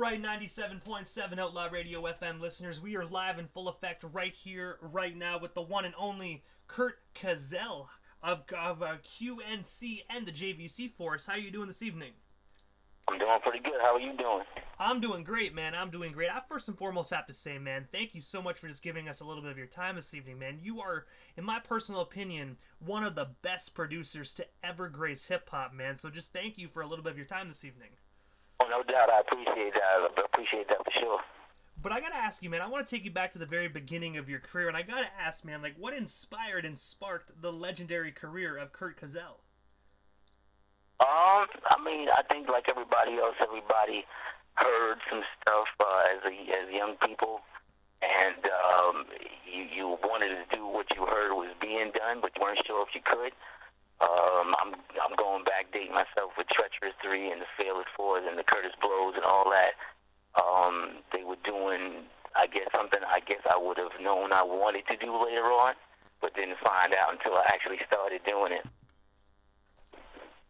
right, 97.7 Outlaw Radio FM listeners. We are live in full effect right here, right now with the one and only Curt Cazal of QNC and the JVC Force. How are you doing this evening? I'm doing pretty good. How are you doing? I'm doing great, man. I'm doing great. I first and foremost have to say, man, thank you so much for just giving us a little bit of your time this evening, man. You are, in my personal opinion, one of the best producers to ever grace hip-hop, man. So just thank you for a little bit of your time this evening. Oh, no doubt. I appreciate that. I appreciate that for sure. But I gotta ask you, man, I want to take you back to the very beginning of your career, and I gotta ask, man, like, what inspired and sparked the legendary career of Curt Cazal? I think like everybody else, everybody heard some stuff as young people, and you wanted to do what you heard was being done, but you weren't sure if you could. I'm going back dating myself with Treacherous 3 and the Fearless 4s and the Curtis Blows and all that. They were doing, I guess I would have known I wanted to do later on, but didn't find out until I actually started doing it.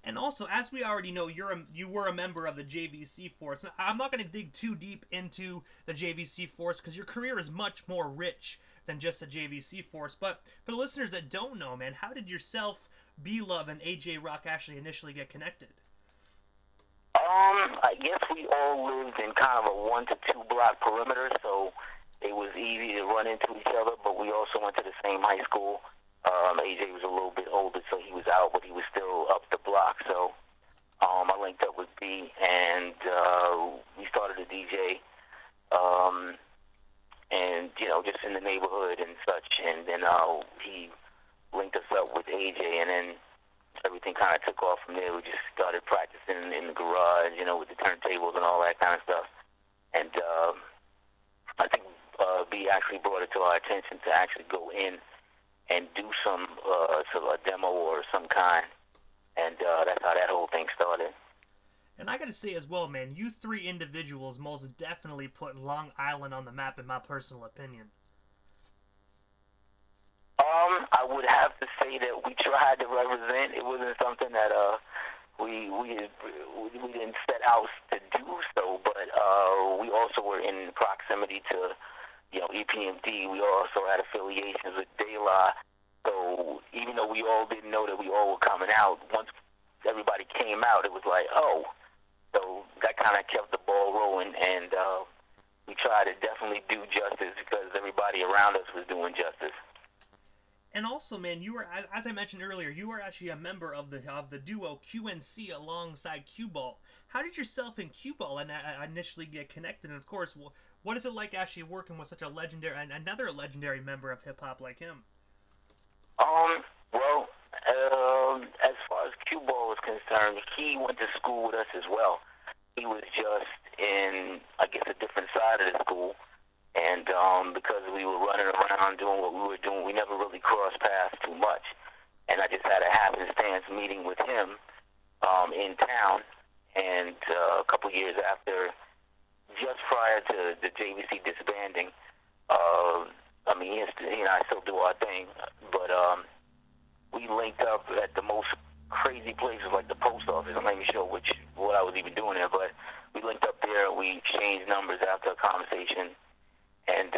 And also, as we already know, you were a member of the JVC Force. Now, I'm not going to dig too deep into the JVC Force because your career is much more rich than just the JVC Force. But for the listeners that don't know, man, how did yourself, B-Love, and AJ Rock actually initially get connected? I guess we all lived in kind of a 1 to 2 block perimeter, so it was easy to run into each other, but we also went to the same high school. AJ was a little bit older, so he was out, but he was still up the block. So I linked up with B, and we started a DJ, and, just in the neighborhood and such. And then he linked us up with AJ, and then everything kind of took off from there. We just started practicing in the garage, with the turntables and all that kind of stuff. And I think B actually brought it to our attention to actually go in and do a demo or some kind, and that's how that whole thing started. And I gotta say as well, man, you three individuals most definitely put Long Island on the map, in my personal opinion. I would have to say that we tried to represent. It wasn't something that we didn't set out to do so, but we also were in proximity to EPMD. We also had affiliations with De La. So even though we all didn't know that we all were coming out, once everybody came out, it was like, oh. So that kind of kept the ball rolling, and we tried to definitely do justice because everybody around us was doing justice. And also, man, you were, as I mentioned earlier, you were actually a member of the duo QNC alongside Q-Ball. How did yourself and Q-Ball initially get connected? And of course, what is it like actually working with such another legendary member of hip hop like him? Well, as far as Q-Ball is concerned, he went to school with us as well. He was just in, I guess, a different side of the school. And because we were running around doing what we were doing, we never really crossed paths too much. And I just had a happenstance meeting with him in town. And a couple years after, just prior to the JVC disbanding, he and I still do our thing, but we linked up at the most crazy places like the post office. I'm not even sure what I was even doing there, but we linked up there. We exchanged numbers after a conversation. And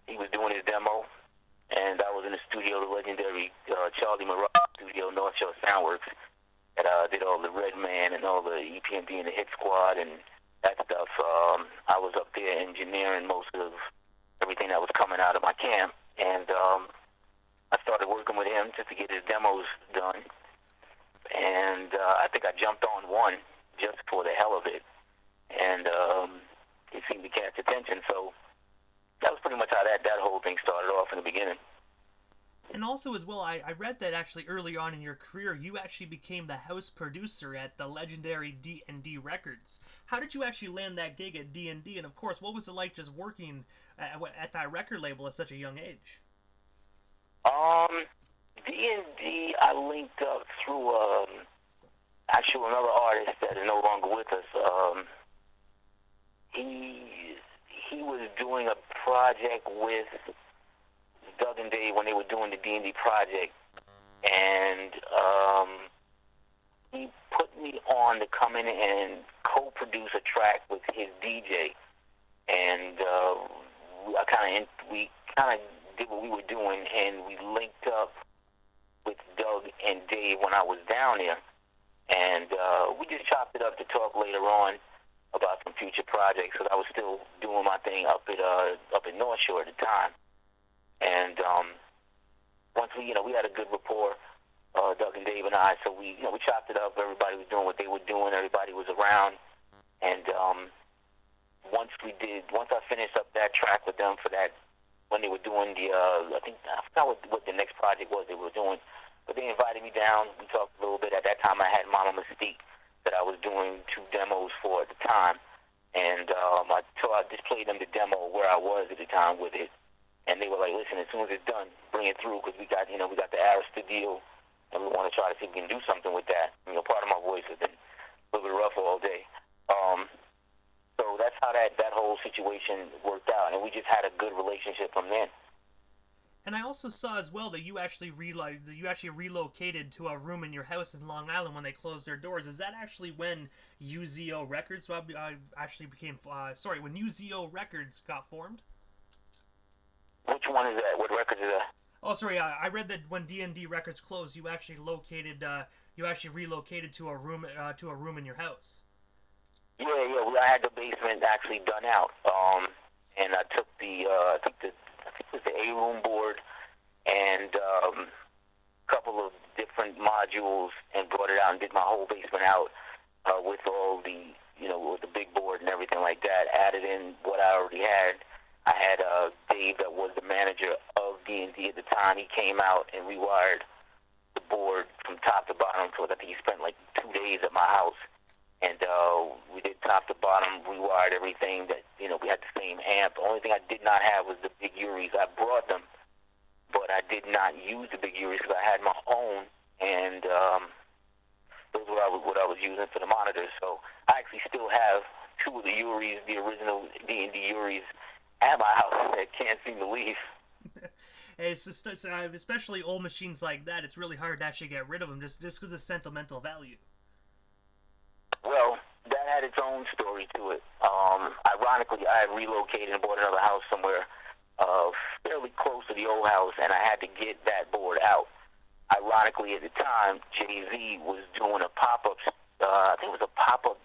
he was doing his demo, and I was in the studio, the legendary Charlie Marat studio, North Shore Soundworks, that did all the Red Man and all the EPMD and the Hit Squad and that stuff. I was up there engineering most of everything that was coming out of my camp, and I started working with him just to get his demos done. And I think I jumped on one just for the hell of it, and it seemed to catch attention, so that was pretty much how that whole thing started off in the beginning. And also as well, I read that actually early on in your career, you actually became the house producer at the legendary D&D Records. How did you actually land that gig at D&D? And of course, what was it like just working at that record label at such a young age? D&D, I linked up through actually another artist that is no longer with us. He was doing a project with Doug and Dave when they were doing the D&D project, and he put me on to come in and co-produce a track with his DJ, and we kind of did what we were doing, and we linked up with Doug and Dave when I was down there, and we just chopped it up to talk later on about some future projects, because I was still doing my thing up at North Shore at the time. And once we had a good rapport, Doug and Dave and I, so we chopped it up. Everybody was doing what they were doing. Everybody was around, and once I finished up that track with them for that, when they were doing I forgot what the next project was they were doing, but they invited me down. We talked a little bit. At that time, I had Mama Mystique that I was doing 2 demos for at the time, and I just played them the demo where I was at the time with it, and they were like, "Listen, as soon as it's done, bring it through, because we got the Arista deal, and we want to try to see if we can do something with that." Part of my voice has been a little bit rough all day. So that's how that whole situation worked out, and we just had a good relationship from then. And I also saw as well that you actually relocated to a room in your house in Long Island when they closed their doors. Is that actually when UZO Records actually became when UZO Records got formed? Which one is that? What record is that? Oh, sorry. I read that when D&D Records closed, you actually relocated to a room in your house. Yeah. I had the basement actually done out, and I took I think it was the A-room board and a couple of different modules and brought it out and did my whole basement out with all the with the big board and everything like that. Added in what I already had. I had Dave, that was the manager of D&D at the time. He came out and rewired the board from top to bottom. So I think he spent like 2 days at my house. And we did top to bottom, rewired everything. That we had the same amp. The only thing I did not have was the big Uris. I brought them, but I did not use the big Uris because I had my own, and those were what I was using for the monitors. So I actually still have 2 of the Uris, the original D&D Uris, at my house that can't seem to leave. It's just, especially old machines like that. It's really hard to actually get rid of them just because of sentimental value. Well, that had its own story to it. Ironically, I had relocated and bought another house somewhere fairly close to the old house, and I had to get that board out. Ironically, at the time, Jay-Z was doing a pop-up, I think it was a pop-up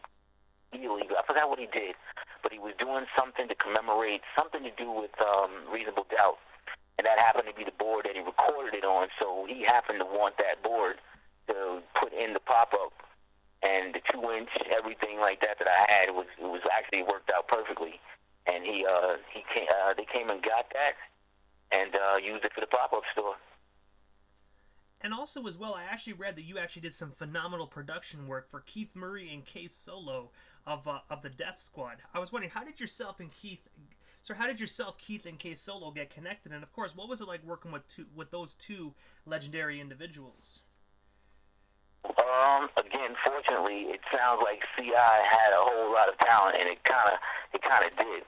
deal. I forgot what he did, but he was doing something to commemorate, something to do with Reasonable Doubt, and that happened to be the board that he recorded it on, so he happened to want that board to put in the pop-up. And the 2-inch, everything like that I had, it was actually worked out perfectly. And they came and got that and used it for the pop-up store. And also as well, I actually read that you actually did some phenomenal production work for Keith Murray and Case Solo of the Death Squad. I was wondering, how did yourself, Keith, and Case Solo get connected? And of course, what was it like working with those 2 legendary individuals? Again, fortunately, it sounds like CI had a whole lot of talent, and it kind of did.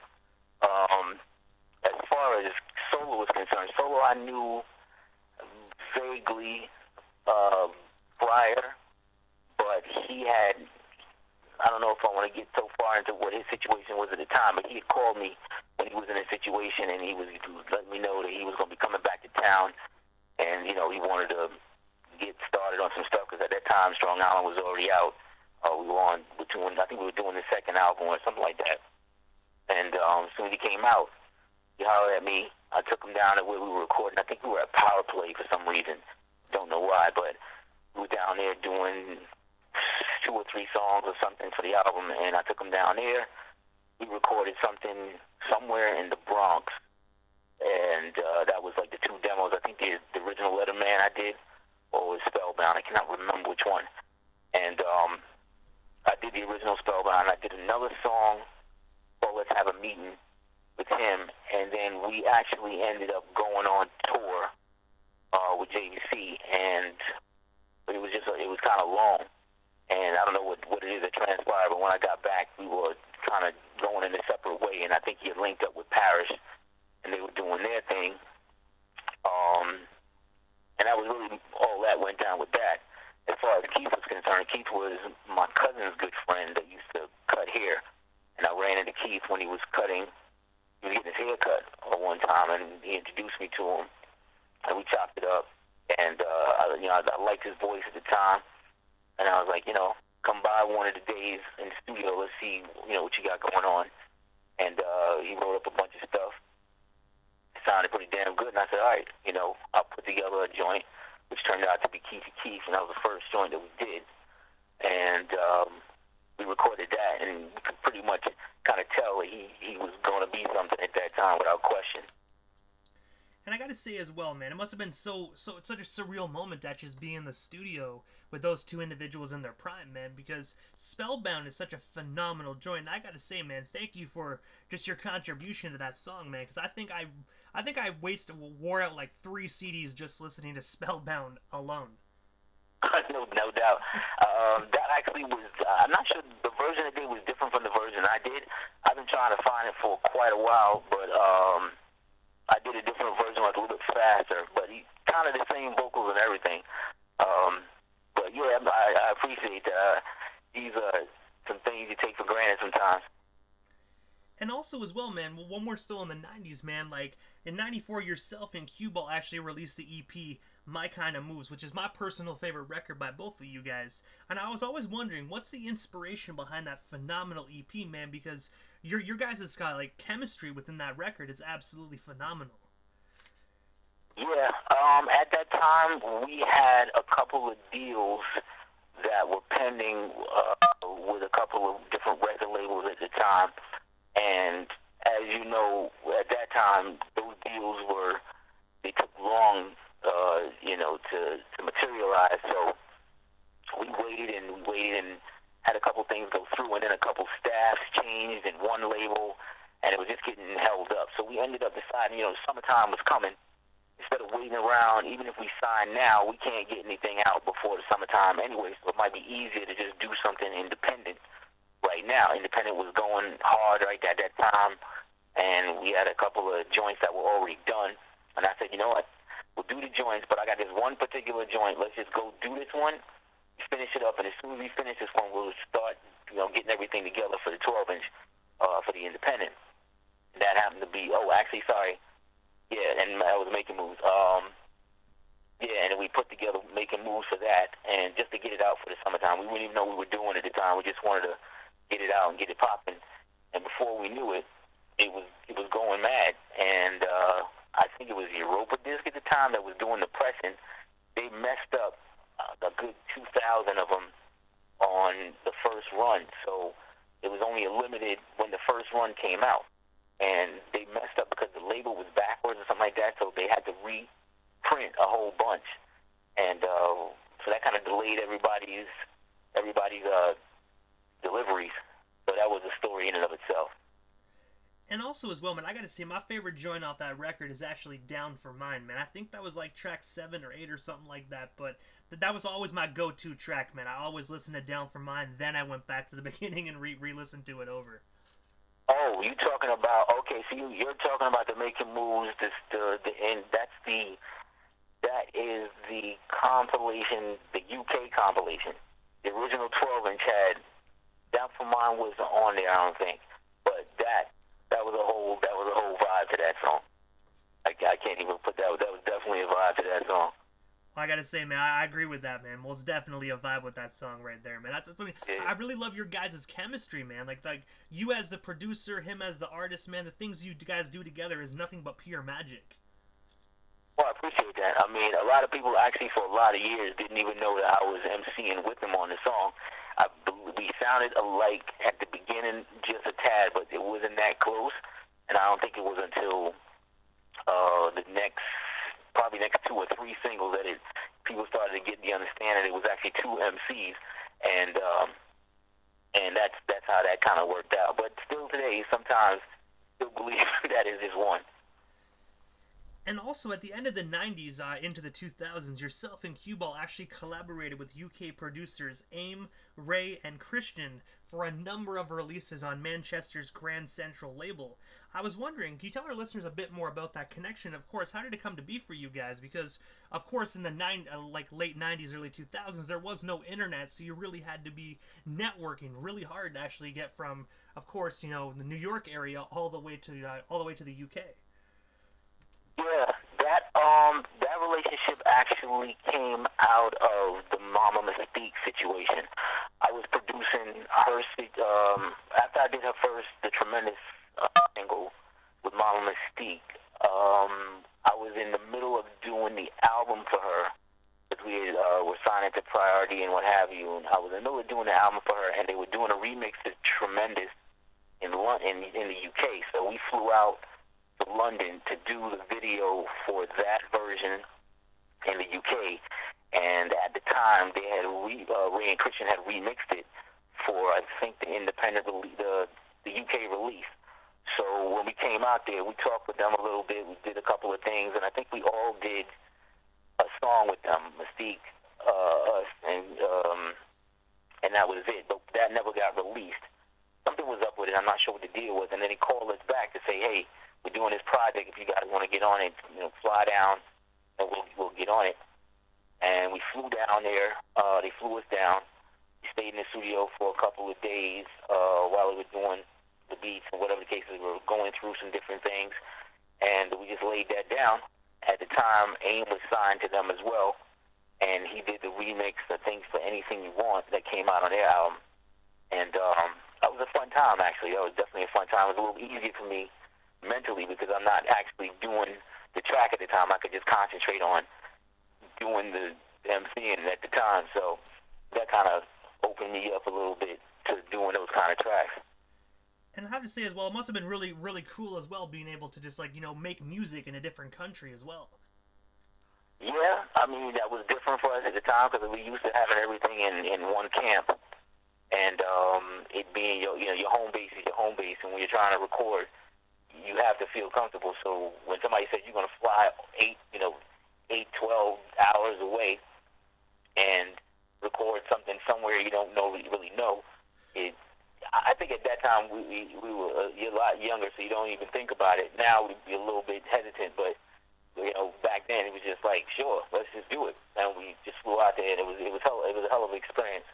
As far as Solo was concerned, Solo I knew vaguely prior, but he had, I don't know if I want to get so far into what his situation was at the time, but he had called me when he was in a situation, and he was letting me know that he was going to be coming back to town, and he wanted to get started on some stuff, because at that time Strong Island was already out. We were I think we were doing the second album or something like that. And as soon as he came out, he hollered at me. I took him down to where we were recording. I think we were at Power Play for some reason. Don't know why, but we were down there doing 2 or 3 songs or something for the album, and I took him down there. We recorded something somewhere in the Bronx, and that was like the 2 demos. I think the original Letterman I did, or was Spellbound. I cannot remember which one. And I did the original Spellbound. I did another song called Let's Have a Meeting with him, and then we actually ended up going on tour with JVC, but it was kind of long, and I don't know what it is that transpired, but when I got back, we were kind of going in a separate way, and I think he had linked up with Parrish, and they were doing their thing. And that was really all that went down with that. As far as Keith was concerned, Keith was my cousin's good friend that used to cut hair. And I ran when he was getting his hair cut one time, and he introduced me to him, and we chopped it up. And I liked his voice at the time, and I was like, come by one of the days in the studio. Let's see, what you got going on. And he wrote up a bunch of stuff. It sounded pretty damn good, and I said, all right, I'll put together a joint, which turned out to be Keith Keith, and that was the first joint that we did. And we recorded that, and we could pretty much kind of tell that he was going to be something at that time without question. And I gotta say as well, man, it must have been such a surreal moment to just be in the studio with those two individuals in their prime, man, because Spellbound is such a phenomenal joint. And I gotta say, man, thank you for just your contribution to that song, man, because I think I wore out like 3 CDs just listening to Spellbound alone. No doubt. That actually was, I'm not sure the version I did was different from the version I did. I've been trying to find it for quite a while, but I did a different version, like a little bit faster, but he kind of the same vocals and everything. But yeah, I appreciate these some things you take for granted sometimes. And also as well, man, when we're still in the 90s, man, like in 94 yourself and Q-Ball actually released the EP My Kind of Moves, which is my personal favorite record by both of you guys. And I was always wondering, what's the inspiration behind that phenomenal EP, man, because your guys' like chemistry within that record is absolutely phenomenal. Yeah, at that time we had a couple of deals that were pending with a couple of different record labels at the time, and as you know, at that time those deals they took long, to materialize. So we waited and had a couple things go through, and then a couple staffs changed in one label, and it was just getting held up. So we ended up deciding, summertime was coming. Instead of waiting around, even if we sign now, we can't get anything out before the summertime anyway, so it might be easier to just do something independent right now. Independent was going hard right at that time, and we had a couple of joints that were already done. And I said, you know what, we'll do the joints, but I got this one particular joint. Let's just go do this one, finish it up, and as soon as we finish this one, we'll start, getting everything together for the 12-inch, for the independent. That happened to be, and I was Making Moves. And then we put together Making Moves for that, and just to get it out for the summertime. We didn't even know we were doing it at the time. We just wanted to get it out and get it popping. And before we knew it, it was going mad. And I think it was Europa Disc at the time that was doing the pressing. They messed up a good 2,000 of them on the first run, so it was only a limited when the first run came out. And they messed up because the label was backwards or something like that, so they had to reprint a whole bunch. And so that kind of delayed everybody's deliveries. So that was a story in and of itself. And also as well, man, I gotta say, my favorite joint off that record is actually Down for Mine, man. I think that was like track 7 or 8 or something like that, but that was always my go-to track, man. I always listened to Down for Mine, then I went back to the beginning and re-listened to it over. Oh, you talking about, okay, so you're talking about the Making Moves, and that is the compilation, the UK compilation. The original 12-inch had, Down for Mine was on there, I don't think, but that was a whole vibe to that song. I can't even put that was definitely a vibe to that song. Well, I gotta say, man, I agree with that, man. Well, it's definitely a vibe with that song right there, man. I really love your guys' chemistry, man. Like you as the producer, him as the artist, man. The things you guys do together is nothing but pure magic. Well, I appreciate that. I mean, a lot of people actually for a lot of years didn't even know that I was emceeing with them on the song. We sounded alike at the beginning just a tad, but it wasn't that close. And I don't think it was until the next 2 or 3 singles that people started to get the understanding it was actually 2 MCs, and that's how that kind of worked out. But still today, sometimes still believe that is just one. And also, at the end of the 90s, into the 2000s, yourself and Cue Ball actually collaborated with UK producers Aim, Ray, and Christian for a number of releases on Manchester's Grand Central label. I was wondering, can you tell our listeners a bit more about that connection? Of course, how did it come to be for you guys? Because, of course, in the late 90s, early 2000s, there was no internet, so you really had to be networking really hard to actually get from, of course, the New York area all the way to the UK. Yeah, that relationship actually came out of the Mama Mystique situation. I was producing her after I did her first, the Tremendous single with Mama Mystique. I was in the middle of doing the album for her, because we were signed to Priority and what have you. And I was in the middle of doing the album for her, and they were doing a remix of Tremendous in the UK. So we flew out to London to do the video for that version in the UK, and at the time they had Ray and Christian had remixed it for, I think, the independent the UK release. So when we came out there, we talked with them a little bit. We did a couple of things, and I think we all did a song with them, Mystique, us, and that was it. But that never got released. Something was up with it. I'm not sure what the deal was, and then he called us back to say, hey, we're doing this project. If you guys want to get on it, fly down, and we'll get on it. And we flew down there. They flew us down. We stayed in the studio for a couple of days while we were doing the beats and whatever the case is. We were going through some different things, and we just laid that down. At the time, AIM was signed to them as well, and he did the remix, I think, for Anything You Want that came out on their album. And that was a fun time, actually. That was definitely a fun time. It was a little easier for me mentally because I'm not actually doing the track at the time. I could just concentrate on doing the MCing at the time. So that kind of opened me up a little bit to doing those kind of tracks. And I have to say as well, it must have been really, really cool as well being able to just make music in a different country as well. Yeah, I mean, that was different for us at the time because we used to having everything in one camp. And it being your home base is your home base. And when you're trying to record, you have to feel comfortable. So when somebody says you're going to fly 12 hours away and record something somewhere you don't really know, I think at that time we were a lot younger, so you don't even think about it. Now we'd be a little bit hesitant, but back then it was just like, sure, let's just do it. And we just flew out there, and it was a hell of an experience.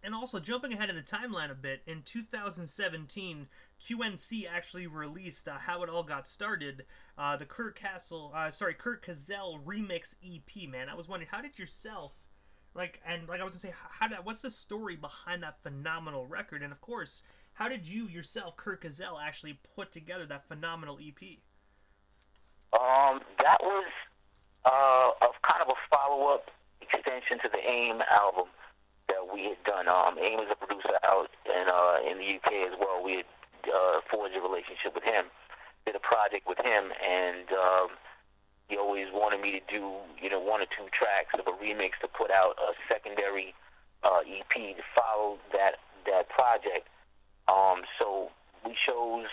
And also, jumping ahead in the timeline a bit, in 2017, QNC actually released How It All Got Started, the Curt Cazal remix EP, man. I was wondering, how did yourself, I was going to say, what's the story behind that phenomenal record? And of course, how did you yourself, Curt Cazal, actually put together that phenomenal EP? That was kind of a follow-up extension to the AIM album that we had done. AIM is a producer out in the UK as well. We had forged a relationship with him, did a project with him, and he always wanted me to do, one or two tracks of a remix to put out a secondary EP to follow that project. So we chose,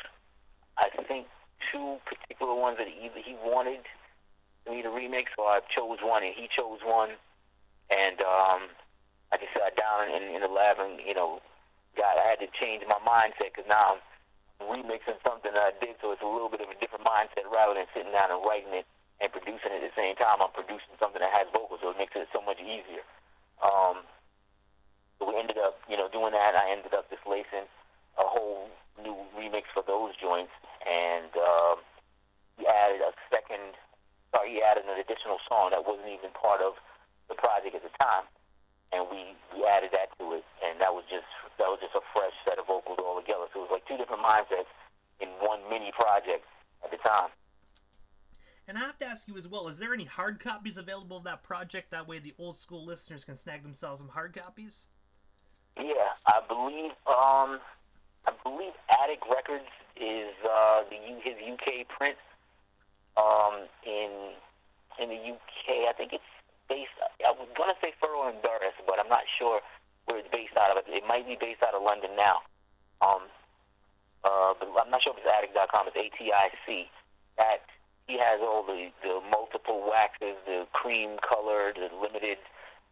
I think, two particular ones that either he wanted me to remix, or I chose one and he chose one, and I just sat down in the lab and, I had to change my mindset because now I'm remixing something that I did, so it's a little bit of a different mindset rather than sitting down and writing it and producing it at the same time. I'm producing something that has vocals, so it makes it so much easier. So we ended up, doing that. I ended up displacing a whole new remix for those joints, and he added an additional song that wasn't even part of the project at the time. And we added that to it, and that was just a fresh set of vocals altogether. So it was like two different mindsets in one mini project at the time. And I have to ask you as well, is there any hard copies available of that project? That way the old school listeners can snag themselves some hard copies? Yeah, I believe Attic Records is his UK print. In the UK, I think it's based, I was going to say Furrow and Burris, but I'm not sure where it's based out of. It might be based out of London now. But I'm not sure if it's attic.com. It's ATIC. That he has all the multiple waxes, the cream color, the limited,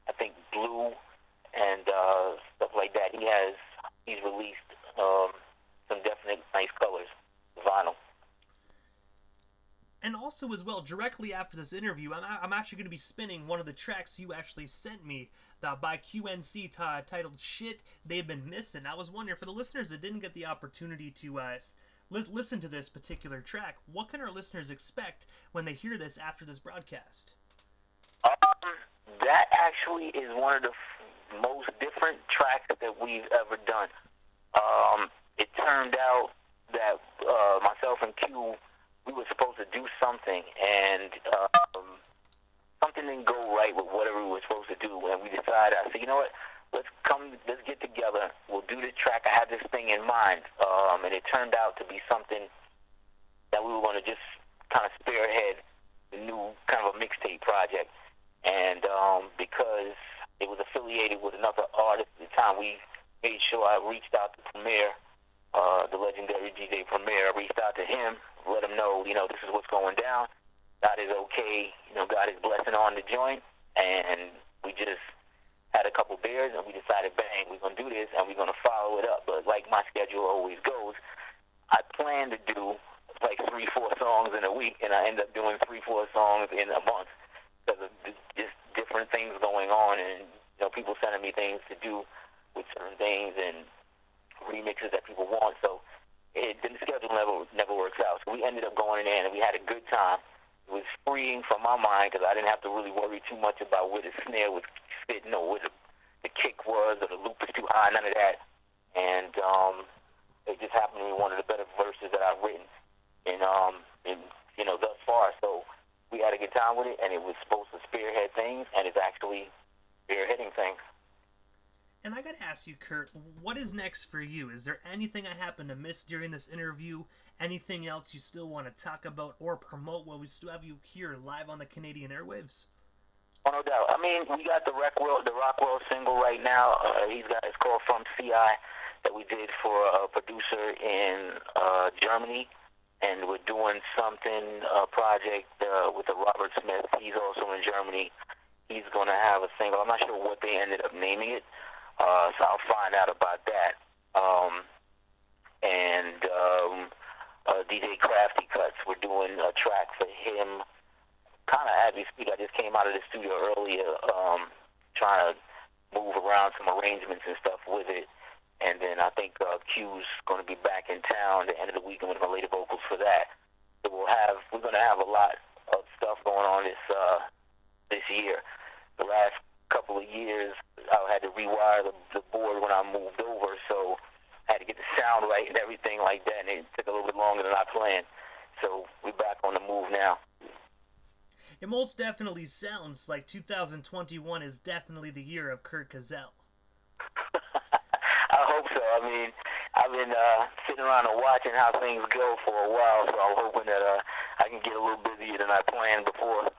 I think, blue, and stuff like that. He's released some definite nice colors, vinyl. And also, as well, directly after this interview, I'm actually going to be spinning one of the tracks you actually sent me by QNC titled Shit They've Been Missing. I was wondering, for the listeners that didn't get the opportunity to listen to this particular track, what can our listeners expect when they hear this after this broadcast? That actually is one of the most different tracks that we've ever done. It turned out that myself and Q, we were supposed to do something, and something didn't go right with whatever we were supposed to do, and we decided, I said, you know what, let's get together, we'll do this track, I had this thing in mind, and it turned out to be something that we were going to just kind of spearhead the new kind of a mixtape project, and because it was affiliated with another artist at the time, we made sure I reached out to Premier, the legendary DJ Premier. I reached out to him, let him know, this is what's going down. God is okay, God is blessing on the joint, and we just had a couple beers, and we decided, bang, we're going to do this, and we're going to follow it up. But like my schedule always goes, I plan to do like 3-4 songs in a week, and I end up doing 3-4 songs in a month because of just different things going on, and people sending me things to do with certain things and remixes that people want. So the schedule never works out. So we ended up going in there, and we had a good time. It was freeing from my mind because I didn't have to really worry too much about where the snare was fitting or where the kick was or the loop was too high, none of that. And it just happened to be one of the better verses that I've written thus far. So we had a good time with it, and it was supposed to spearhead things, and it's actually spearheading things. And I gotta ask you, Curt, what is next for you? Is there anything I happened to miss during this interview? Anything else you still want to talk about or promote while we still have you here live on the Canadian airwaves? Oh, no doubt. I mean, we got the Rockwell single right now. It's called From CI that we did for a producer in Germany. And we're doing a project with the Robert Smith. He's also in Germany. He's going to have a single. I'm not sure what they ended up naming it, so I'll find out about that. DJ Crafty Cuts, we're doing a track for him. Kind of as we speak, I just came out of the studio earlier, trying to move around some arrangements and stuff with it. And then I think Q's going to be back in town the end of the week, and we're going to lay the vocals for that. So we're going to have a lot of stuff going on this year. The last couple of years, I had to rewire the board when I moved over, so I had to get the sound right and everything like that, and it took a little bit longer than I planned. So we're back on the move now. It most definitely sounds like 2021 is definitely the year of Curt Cazal. I hope so. I mean, I've been sitting around and watching how things go for a while, so I'm hoping that I can get a little busier than I planned before.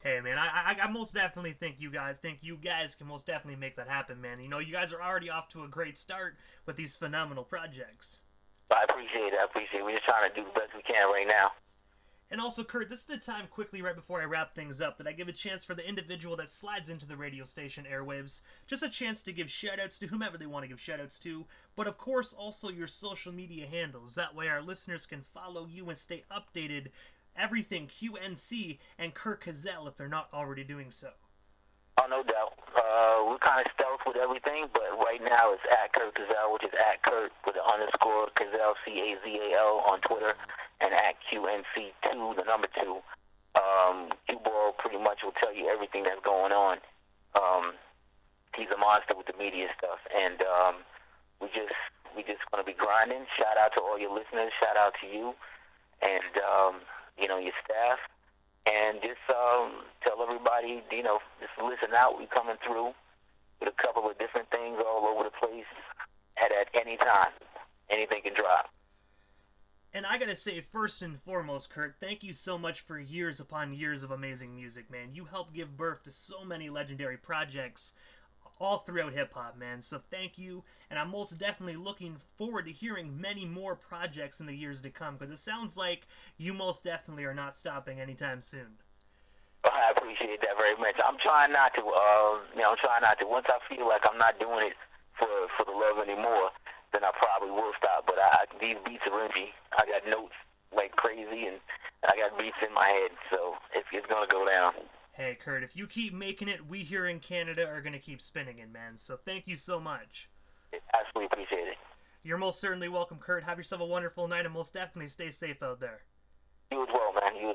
Hey, man, I most definitely think you guys can most definitely make that happen, man. You guys are already off to a great start with these phenomenal projects. I appreciate it. We're just trying to do the best we can right now. And also, Curt, this is the time quickly right before I wrap things up that I give a chance for the individual that slides into the radio station airwaves, just a chance to give shoutouts to whomever they want to give shoutouts to, but of course also your social media handles. That way our listeners can follow you and stay updated everything QNC and Curt Cazal if they're not already doing so. Oh, no doubt. We're kind of stealth with everything, but right now it's at Curt Cazal, which is at Curt with an underscore Cazal, Cazal on Twitter, and at QNC2, the number 2. Q-Ball pretty much will tell you everything that's going on. He's a monster with the media stuff, and we just going to be grinding. Shout out to all your listeners. Shout out to you, and your staff. And just tell everybody, just listen out. We're coming through with a couple of different things all over the place at any time. Anything can drop. And I gotta say, first and foremost, Curt, thank you so much for years upon years of amazing music, man. You helped give birth to so many legendary projects all throughout hip-hop, man. So thank you, and I'm most definitely looking forward to hearing many more projects in the years to come, because it sounds like you most definitely are not stopping anytime soon. I appreciate that very much. I'm trying not to. I'm trying not to. Once I feel like I'm not doing it for the love anymore, then I probably will stop. But these beats are in me. I got notes like crazy, and I got beats in my head, so it's gonna go down. Hey, Curt, if you keep making it, we here in Canada are gonna keep spinning it, man. So thank you so much. Absolutely appreciate it. You're most certainly welcome, Curt. Have yourself a wonderful night, and most definitely stay safe out there. You as well, man. You as well.